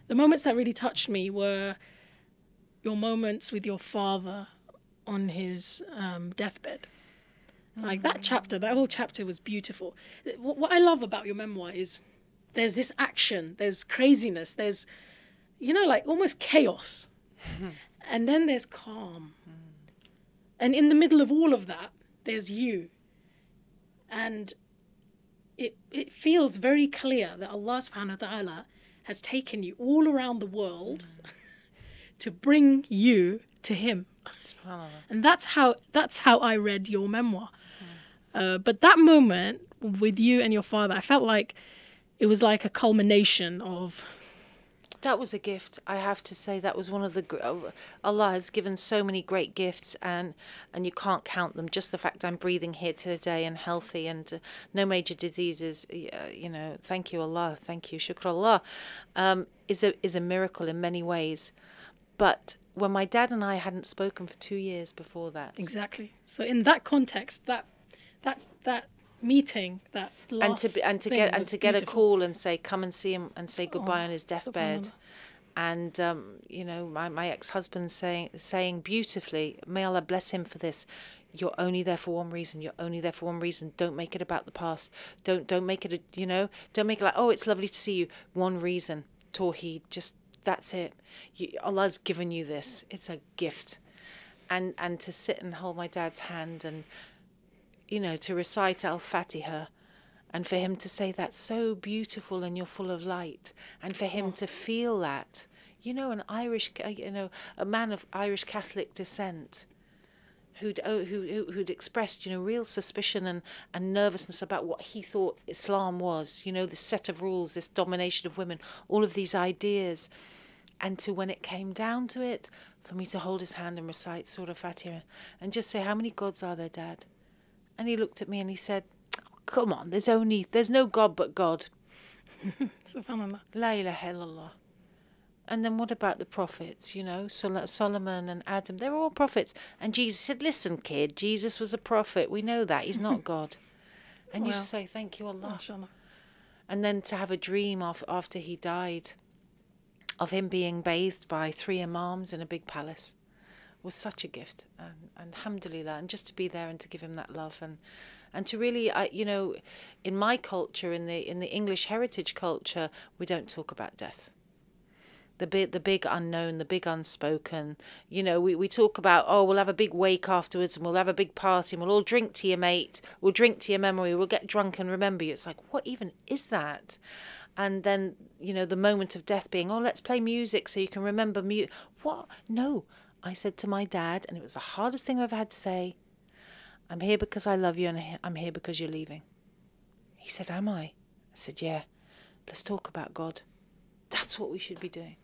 the moments that really touched me were your moments with your father on his deathbed. Like that chapter, that whole chapter was beautiful. What I love about your memoir is there's this action, there's craziness, there's, you know, like almost chaos. And then there's calm. And in the middle of all of that, there's you. And it feels very clear that Allah subhanahu wa ta'ala has taken you all around the world to bring you to him. And that's how I read your memoir. But that moment with you and your father, I felt like it was like a culmination of... That was a gift, I have to say. That was one of the... Allah has given so many great gifts, and you can't count them. Just the fact I'm breathing here today and healthy and no major diseases, you know, thank you, Allah, thank you, shukr Allah, is a miracle in many ways. But when my dad and I hadn't spoken for 2 years before that... Exactly. So in that context, that meeting, that last to get a call and say, come and see him and say goodbye on his deathbed. And you know, my ex-husband saying beautifully, may Allah bless him for this, you're only there for one reason, you're only there for one reason, don't make it about the past, don't make it you know, don't make it like, oh, it's lovely to see you, one reason, Tawheed, just that's it. Allah's given you this, it's a gift. And to sit and hold my dad's hand and, you know, to recite Al-Fatiha, and for him to say that's so beautiful and you're full of light, and for him to feel that, you know, a man of Irish Catholic descent who'd expressed, you know, real suspicion and nervousness about what he thought Islam was, you know, this set of rules, this domination of women, all of these ideas, and to, when it came down to it, for me to hold his hand and recite Surah Fatiha and just say, how many gods are there, Dad? And he looked at me and he said, come on, there's no God but God. Subhanallah. La ilaha illallah. And then what about the prophets, you know, Solomon and Adam, they're all prophets. And Jesus said, listen, kid, Jesus was a prophet. We know that. He's not God. And you just say, thank you, Allah. Mashallah. And then to have a dream after he died of him being bathed by 3 imams in a big palace was such a gift. And alhamdulillah, and just to be there and to give him that love and to really, you know, in my culture, in the English heritage culture, we don't talk about death. The big unknown, the big unspoken. You know, we talk about, oh, we'll have a big wake afterwards and we'll have a big party and we'll all drink to your mate, we'll drink to your memory, we'll get drunk and remember you. It's like, what even is that? And then, you know, the moment of death being, oh, let's play music so you can remember What? No. I said to my dad, and it was the hardest thing I've ever had to say, I'm here because I love you and I'm here because you're leaving. He said, am I? I said, yeah. Let's talk about God. That's what we should be doing.